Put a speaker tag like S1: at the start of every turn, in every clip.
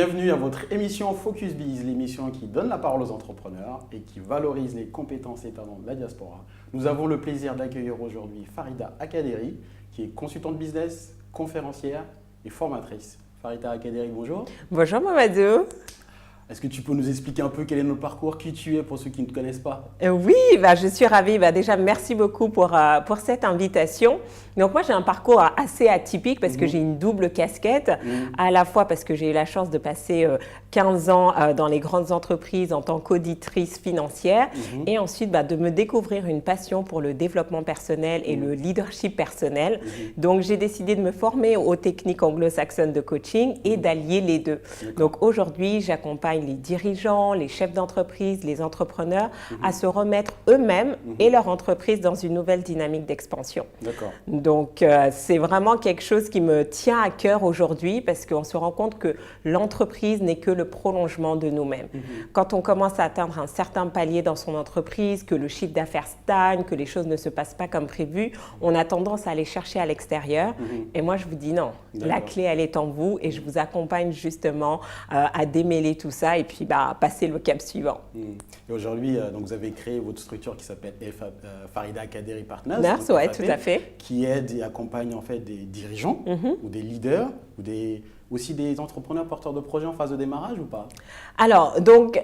S1: Bienvenue à votre émission Focus Biz, l'émission qui donne la parole aux entrepreneurs et qui valorise les compétences et talents de la diaspora. Nous avons le plaisir d'accueillir aujourd'hui Farida Akaderi, qui est consultante business, conférencière et formatrice. Farida Akaderi, bonjour.
S2: Bonjour Mamadou.
S1: Est-ce que tu peux nous expliquer un peu quel est notre parcours, qui tu es pour ceux qui ne te connaissent pas?
S2: Oui, je suis ravie. Déjà, merci beaucoup pour cette invitation. Donc, moi, j'ai un parcours assez atypique parce que j'ai une double casquette, à la fois parce que j'ai eu la chance de passer 15 ans dans les grandes entreprises en tant qu'auditrice financière et ensuite de me découvrir une passion pour le développement personnel et le leadership personnel. Donc, j'ai décidé de me former aux techniques anglo-saxonnes de coaching et d'allier les deux. Donc, aujourd'hui, j'accompagne les dirigeants, les chefs d'entreprise, les entrepreneurs à se remettre eux-mêmes et leur entreprise dans une nouvelle dynamique d'expansion.
S1: D'accord.
S2: Donc, c'est vraiment quelque chose qui me tient à cœur aujourd'hui parce qu'on se rend compte que l'entreprise n'est que le prolongement de nous-mêmes. Quand on commence à atteindre un certain palier dans son entreprise, que le chiffre d'affaires stagne, que les choses ne se passent pas comme prévu, on a tendance à aller chercher à l'extérieur. Et moi, je vous dis non. La clé, elle est en vous et je vous accompagne justement à démêler tout ça et puis passer le cap suivant.
S1: Et aujourd'hui, donc vous avez créé votre structure qui s'appelle Farida Akaderi Partners.
S2: Oui, tout à fait.
S1: Qui aide et accompagne en fait des dirigeants ou des leaders ou aussi des entrepreneurs porteurs de projets en phase de démarrage ou pas?
S2: Alors, donc,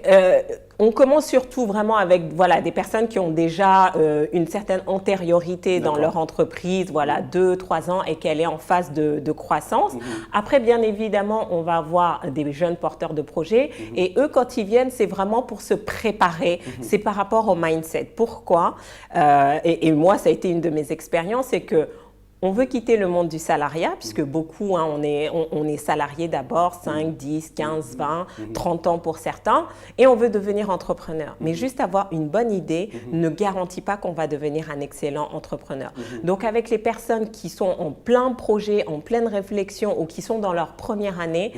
S2: on commence surtout vraiment avec des personnes qui ont déjà une certaine antériorité dans leur entreprise, 2-3 ans et qu'elle est en phase de croissance. Après, bien évidemment, on va avoir des jeunes porteurs de projets et eux, quand ils viennent, c'est vraiment pour se préparer. C'est par rapport au mindset. Pourquoi? Et moi, ça a été une de mes expériences, c'est que on veut quitter le monde du salariat, puisque beaucoup, on est salarié d'abord, 5, 10, 15, 20, 30 ans pour certains, et on veut devenir entrepreneur. Mais juste avoir une bonne idée ne garantit pas qu'on va devenir un excellent entrepreneur. Donc, avec les personnes qui sont en plein projet, en pleine réflexion ou qui sont dans leur première année,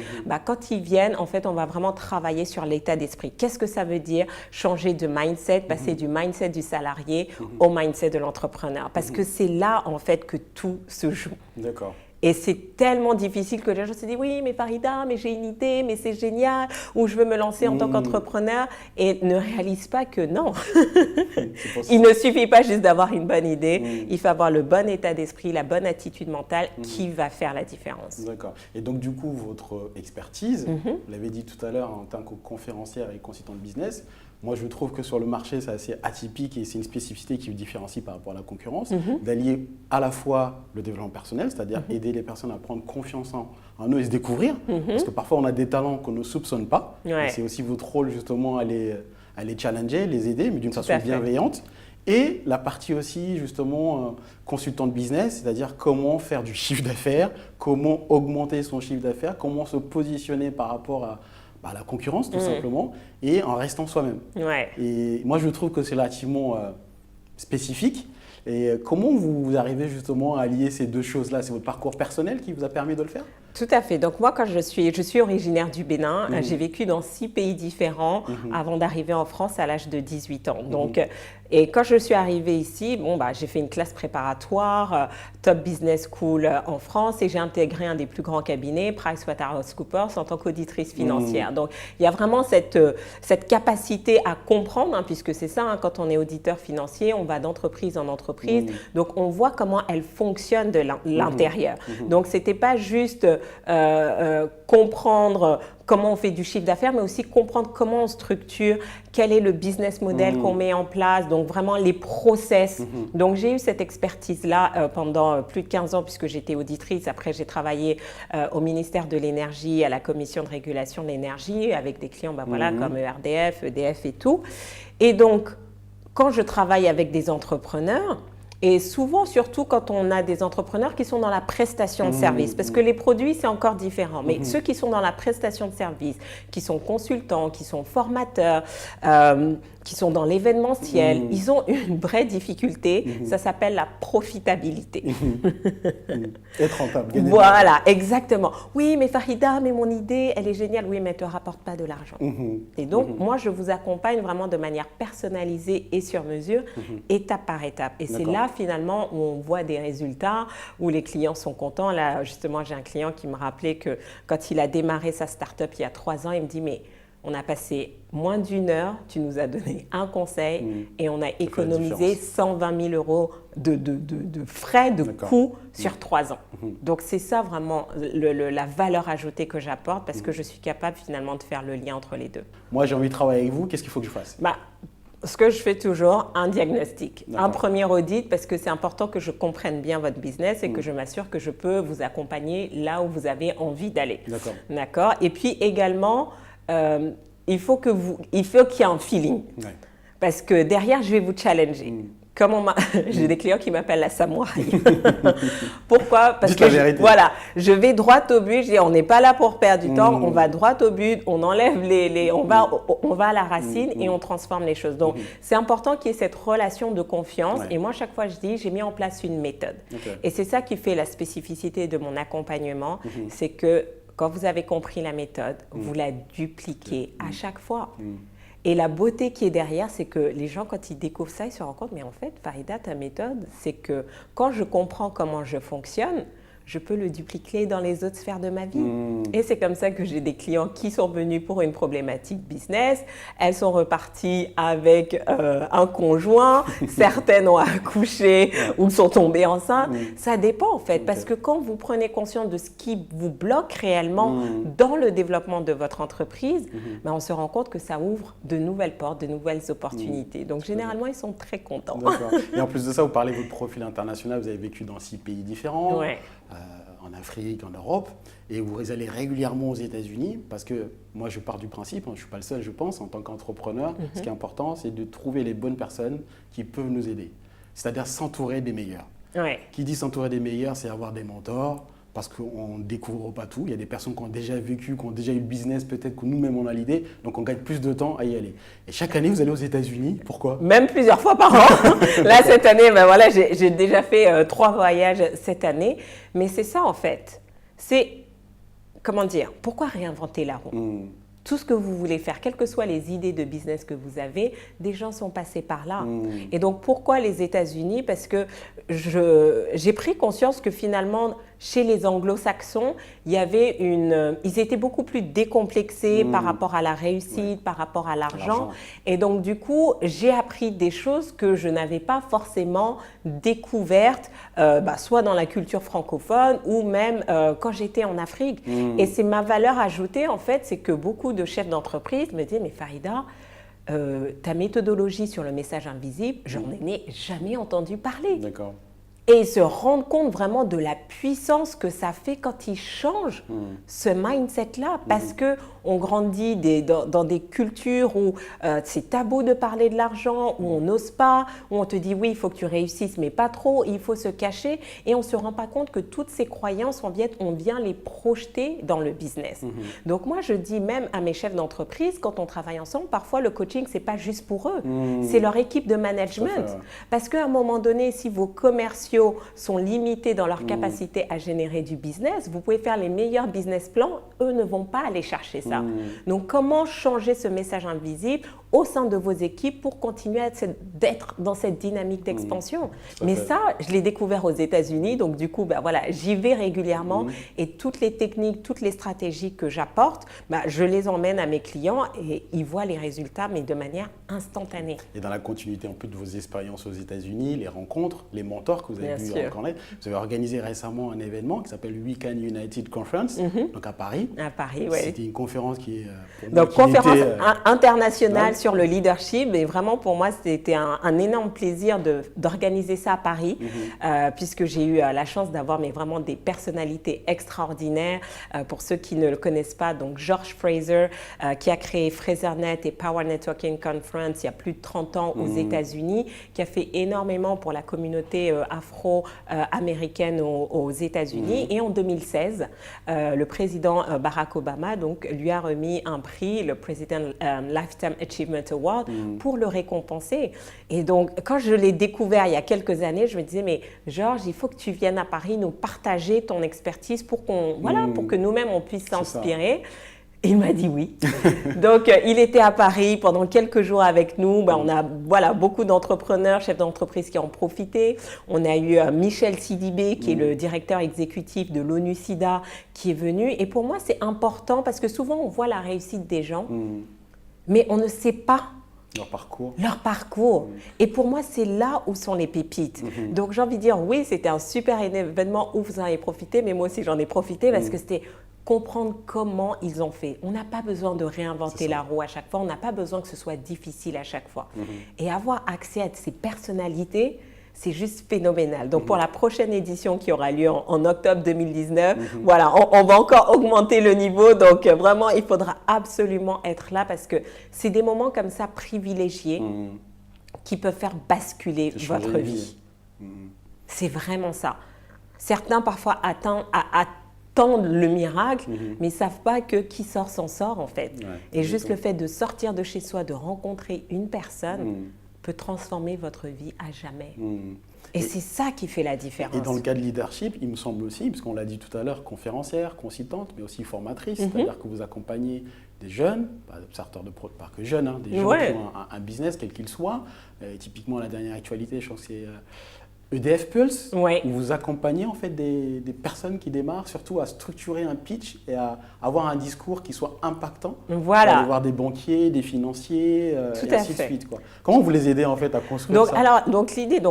S2: quand ils viennent, en fait, on va vraiment travailler sur l'état d'esprit. Qu'est-ce que ça veut dire changer de mindset, passer du mindset du salarié au mindset de l'entrepreneur? Parce que c'est là, en fait, que tout se joue.
S1: D'accord.
S2: Et c'est tellement difficile que les gens se disent « Oui, mais Farida, mais j'ai une idée, mais c'est génial, ou je veux me lancer en tant qu'entrepreneur » et ne réalisent pas que non. Il ne suffit pas juste d'avoir une bonne idée, il faut avoir le bon état d'esprit, la bonne attitude mentale qui va faire la différence.
S1: D'accord. Et donc du coup, votre expertise, vous l'avez dit tout à l'heure en tant que conférencière et consultante business, moi, je trouve que sur le marché, c'est assez atypique et c'est une spécificité qui vous différencie par rapport à la concurrence, d'allier à la fois le développement personnel, c'est-à-dire aider les personnes à prendre confiance en eux et se découvrir, parce que parfois, on a des talents qu'on ne soupçonne pas. Et c'est aussi votre rôle, justement, à les challenger, les aider, mais d'une façon bienveillante. Et la partie aussi, justement, consultante business, c'est-à-dire comment faire du chiffre d'affaires, comment augmenter son chiffre d'affaires, comment se positionner par rapport à la concurrence, tout simplement, et en restant soi-même. Et moi, je trouve que c'est relativement spécifique. Et comment vous arrivez justement à allier ces deux choses-là? C'est votre parcours personnel qui vous a permis de le faire?
S2: Tout à fait. Donc moi, quand je suis originaire du Bénin, j'ai vécu dans 6 pays différents avant d'arriver en France à l'âge de 18 ans. Donc, et quand je suis arrivée ici, j'ai fait une classe préparatoire, Top Business School en France et j'ai intégré un des plus grands cabinets, PricewaterhouseCoopers, en tant qu'auditrice financière. Donc, il y a vraiment cette capacité à comprendre, puisque c'est ça, quand on est auditeur financier, on va d'entreprise en entreprise. Donc, on voit comment elle fonctionne de l'intérieur. Donc, ce n'était pas juste comprendre comment on fait du chiffre d'affaires, mais aussi comprendre comment on structure, quel est le business model qu'on met en place, donc vraiment les process. Donc, j'ai eu cette expertise-là pendant plus de 15 ans puisque j'étais auditrice. Après, j'ai travaillé au ministère de l'Énergie, à la Commission de régulation de l'énergie, avec des clients comme ERDF, EDF et tout. Et donc, quand je travaille avec des entrepreneurs, et souvent, surtout quand on a des entrepreneurs qui sont dans la prestation de service, parce que les produits, c'est encore différent. Mais ceux qui sont dans la prestation de service, qui sont consultants, qui sont formateurs, qui sont dans l'événementiel, ils ont une vraie difficulté, ça s'appelle la profitabilité.
S1: Être rentable.
S2: Voilà, exactement. Oui, mais Farida, mais mon idée, elle est géniale. Oui, mais elle ne te rapporte pas de l'argent. Et donc, moi, je vous accompagne vraiment de manière personnalisée et sur mesure, étape par étape. Et c'est là, finalement, où on voit des résultats, où les clients sont contents. Là, justement, j'ai un client qui me rappelait que quand il a démarré sa start-up il y a 3 ans, il me dit, mais on a passé moins d'1 heure, tu nous as donné un conseil et on a économisé 120 000 euros de frais, de coûts sur 3 ans. Donc c'est ça vraiment la valeur ajoutée que j'apporte parce que je suis capable finalement de faire le lien entre les deux.
S1: Moi j'ai envie de travailler avec vous, qu'est-ce qu'il faut que je fasse?
S2: Ce que je fais toujours, un diagnostic, un premier audit parce que c'est important que je comprenne bien votre business et que je m'assure que je peux vous accompagner là où vous avez envie d'aller. D'accord. Et puis également, il faut qu'il y ait un feeling. Parce que derrière, je vais vous challenger. J'ai des clients qui m'appellent la samouraï. Pourquoi? Parce que je vais droit au but. Je dis, on n'est pas là pour perdre du temps. On va droit au but. On enlève on va à la racine et on transforme les choses. Donc, c'est important qu'il y ait cette relation de confiance. Et moi, chaque fois, je dis, j'ai mis en place une méthode. Et c'est ça qui fait la spécificité de mon accompagnement. C'est que quand vous avez compris la méthode, vous la dupliquez à chaque fois. Et la beauté qui est derrière, c'est que les gens, quand ils découvrent ça, ils se rendent compte, mais en fait, Farida, ta méthode, c'est que quand je comprends comment je fonctionne, je peux le dupliquer dans les autres sphères de ma vie. Et c'est comme ça que j'ai des clients qui sont venus pour une problématique business. Elles sont reparties avec un conjoint. Certaines ont accouché ou sont tombées enceintes. Ça dépend en fait. Parce que quand vous prenez conscience de ce qui vous bloque réellement dans le développement de votre entreprise, on se rend compte que ça ouvre de nouvelles portes, de nouvelles opportunités. Donc généralement, ils sont très contents.
S1: Et en plus de ça, vous parlez de votre profil international. Vous avez vécu dans 6 pays différents. En Afrique, en Europe, et vous allez régulièrement aux États-Unis parce que moi je pars du principe, je ne suis pas le seul je pense, en tant qu'entrepreneur, ce qui est important c'est de trouver les bonnes personnes qui peuvent nous aider, c'est-à-dire s'entourer des meilleurs. Qui dit s'entourer des meilleurs, c'est avoir des mentors, parce qu'on ne découvre pas tout, il y a des personnes qui ont déjà vécu, qui ont déjà eu le business, peut-être que nous-mêmes on a l'idée, donc on gagne plus de temps à y aller. Et chaque année vous allez aux États-Unis, pourquoi? Même plusieurs fois par an.
S2: Là cette année, j'ai déjà fait 3 voyages cette année, mais c'est ça en fait. C'est, comment dire, pourquoi réinventer la roue? Tout ce que vous voulez faire, quelles que soient les idées de business que vous avez, des gens sont passés par là. Et donc, pourquoi les États-Unis? Parce que j'ai pris conscience que finalement, chez les anglo-saxons, ils étaient beaucoup plus décomplexés par rapport à la réussite, par rapport à l'argent. Et donc, du coup, j'ai appris des choses que je n'avais pas forcément découvertes, soit dans la culture francophone ou même quand j'étais en Afrique. Et c'est ma valeur ajoutée, en fait, c'est que beaucoup de chefs d'entreprise me disaient, mais Farida, ta méthodologie sur le message invisible, j'en ai jamais entendu parler. Et ils se rendent compte vraiment de la puissance que ça fait quand ils changent ce mindset-là. Parce qu'on grandit dans des cultures où c'est tabou de parler de l'argent, où on n'ose pas, où on te dit oui, il faut que tu réussisses, mais pas trop, il faut se cacher. Et on ne se rend pas compte que toutes ces croyances, on vient les projeter dans le business. Donc moi, je dis même à mes chefs d'entreprise, quand on travaille ensemble, parfois le coaching, ce n'est pas juste pour eux, c'est leur équipe de management. Parce qu'à un moment donné, si vos commerciaux sont limités dans leur capacité à générer du business, vous pouvez faire les meilleurs business plans, eux ne vont pas aller chercher ça. Donc, comment changer ce message invisible au sein de vos équipes pour continuer d'être dans cette dynamique d'expansion? Mais ça, je l'ai découvert aux États-Unis, donc du coup, j'y vais régulièrement et toutes les techniques, toutes les stratégies que j'apporte, je les emmène à mes clients et ils voient les résultats, mais de manière instantanée.
S1: Et dans la continuité en plus de vos expériences aux États-Unis, les rencontres, les mentors que vous avez pu reconnaître, vous avez organisé récemment un événement qui s'appelle Weekend United Conference, donc à Paris.
S2: À Paris, oui.
S1: C'était une conférence qui est
S2: donc conférence internationale sur le leadership, et vraiment pour moi c'était un énorme plaisir d'organiser ça à Paris, puisque j'ai eu la chance d'avoir vraiment des personnalités extraordinaires. Pour ceux qui ne le connaissent pas, donc George Fraser qui a créé FraserNet et Power Networking Conference il y a plus de 30 ans aux États-Unis, qui a fait énormément pour la communauté afro afro-américaine aux États-Unis. Et en 2016, le président Barack Obama donc, lui a remis un prix, le President Lifetime Achievement Award, pour le récompenser. Et donc, quand je l'ai découvert il y a quelques années, je me disais, mais Georges, il faut que tu viennes à Paris nous partager ton expertise pour pour que nous-mêmes, on puisse s'inspirer. Il m'a dit oui. Donc, il était à Paris pendant quelques jours avec nous. On a beaucoup d'entrepreneurs, chefs d'entreprise qui en ont profité. On a eu Michel Sidibé, qui est le directeur exécutif de l'ONU-SIDA, qui est venu. Et pour moi, c'est important parce que souvent, on voit la réussite des gens, mais on ne sait pas leur parcours. Et pour moi, c'est là où sont les pépites. Donc, j'ai envie de dire, oui, c'était un super événement où vous en avez profité, mais moi aussi, j'en ai profité parce que c'était comprendre comment ils ont fait. On n'a pas besoin de réinventer la roue à chaque fois. On n'a pas besoin que ce soit difficile à chaque fois. Et avoir accès à ces personnalités, c'est juste phénoménal. Donc, pour la prochaine édition qui aura lieu en octobre 2019, voilà, on va encore augmenter le niveau. Donc, vraiment, il faudra absolument être là parce que c'est des moments comme ça privilégiés qui peuvent faire basculer votre vie. C'est vraiment ça. Certains, parfois, attendent le miracle, mais ils ne savent pas que qui sort s'en sort, en fait. Et juste le fait de sortir de chez soi, de rencontrer une personne peut transformer votre vie à jamais. Et c'est ça qui fait la différence.
S1: Et dans le cas de leadership, il me semble aussi, parce qu'on l'a dit tout à l'heure, conférencière, consultante, mais aussi formatrice, c'est-à-dire que vous accompagnez des jeunes, pas que jeunes, des gens qui ont un business, quel qu'il soit. Typiquement, la dernière actualité, je pense que c'est EDF Pulse, où vous accompagnez en fait des personnes qui démarrent, surtout à structurer un pitch et à avoir un discours qui soit impactant.
S2: Voilà.
S1: Aller voir des banquiers, des financiers, et ainsi de suite. Comment vous les aidez en fait à construire ça?
S2: Donc l'idée,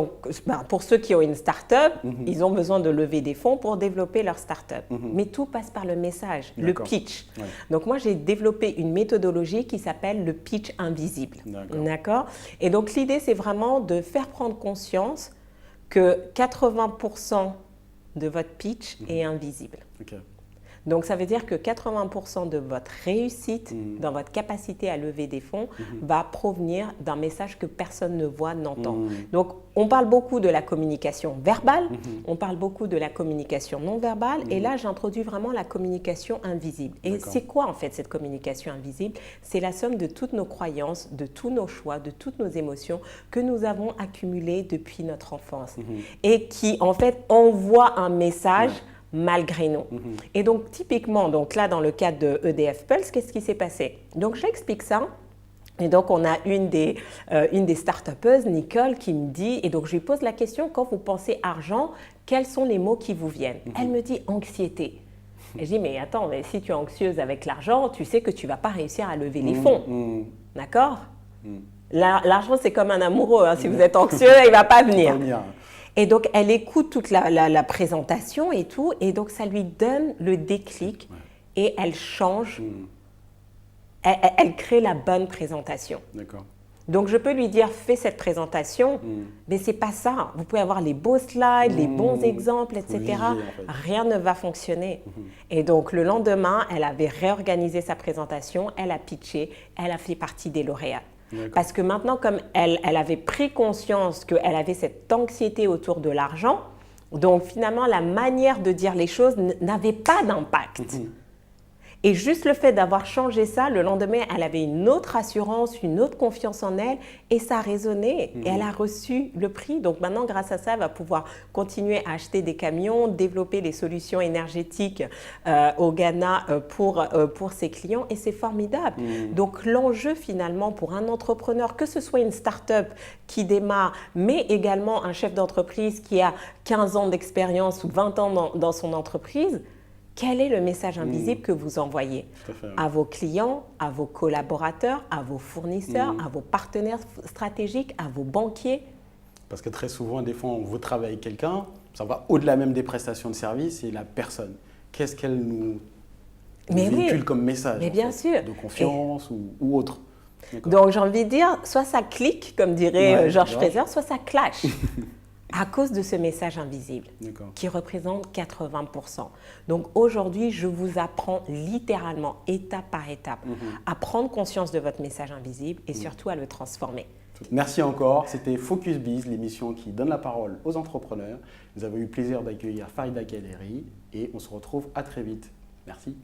S2: pour ceux qui ont une start-up, ils ont besoin de lever des fonds pour développer leur start-up. Mais tout passe par le message, le pitch. Donc moi, j'ai développé une méthodologie qui s'appelle le pitch invisible. D'accord. Et donc l'idée, c'est vraiment de faire prendre conscience que 80% de votre pitch est invisible. Donc, ça veut dire que 80% de votre réussite dans votre capacité à lever des fonds va provenir d'un message que personne ne voit, n'entend. Donc, on parle beaucoup de la communication verbale, on parle beaucoup de la communication non verbale, et là, j'introduis vraiment la communication invisible. Et c'est quoi, en fait, cette communication invisible? C'est la somme de toutes nos croyances, de tous nos choix, de toutes nos émotions que nous avons accumulées depuis notre enfance et qui, en fait, envoient un message malgré nous. Et donc, typiquement, donc là, dans le cadre de EDF Pulse, qu'est-ce qui s'est passé? Donc, j'explique ça. Et donc, on a une des start-upeuses, Nicole, qui me dit, et donc je lui pose la question, quand vous pensez argent, quels sont les mots qui vous viennent? Elle me dit anxiété. Et je dis, mais attends, mais si tu es anxieuse avec l'argent, tu sais que tu ne vas pas réussir à lever les fonds. D'accord? L'argent, c'est comme un amoureux. Si vous êtes anxieux, il ne va pas venir. Et donc, elle écoute toute la présentation et tout, et donc ça lui donne le déclic et elle change, elle crée la bonne présentation.
S1: D'accord.
S2: Donc, je peux lui dire, fais cette présentation, mais ce n'est pas ça. Vous pouvez avoir les beaux slides, les bons exemples, etc.
S1: Viser, en fait.
S2: Rien ne va fonctionner. Et donc, le lendemain, elle avait réorganisé sa présentation, elle a pitché, elle a fait partie des lauréats. Parce que maintenant, comme elle avait pris conscience qu'elle avait cette anxiété autour de l'argent, donc finalement, la manière de dire les choses n'avait pas d'impact. Et juste le fait d'avoir changé ça, le lendemain, elle avait une autre assurance, une autre confiance en elle et ça a résonné. Et elle a reçu le prix. Donc maintenant, grâce à ça, elle va pouvoir continuer à acheter des camions, développer des solutions énergétiques au Ghana pour ses clients et c'est formidable. Donc l'enjeu finalement pour un entrepreneur, que ce soit une start-up qui démarre, mais également un chef d'entreprise qui a 15 ans d'expérience ou 20 ans dans son entreprise, quel est le message invisible que vous envoyez à vos clients, à vos collaborateurs, à vos fournisseurs, à vos partenaires stratégiques, à vos banquiers?
S1: Parce que très souvent, des fois, on veut travailler avec quelqu'un, ça va au-delà même des prestations de service, et la personne. Qu'est-ce qu'elle nous véhicule comme message?
S2: Mais bien sûr.
S1: De confiance ou autre.
S2: Donc, j'ai envie de dire, soit ça clique, comme dirait Georges Fraser, soit ça clash. À cause de ce message invisible qui représente 80%. Donc aujourd'hui, je vous apprends littéralement, étape par étape, à prendre conscience de votre message invisible et surtout à le transformer.
S1: Merci encore. C'était Focus Biz, l'émission qui donne la parole aux entrepreneurs. Nous avons eu le plaisir d'accueillir Farida Kaderi et on se retrouve à très vite. Merci.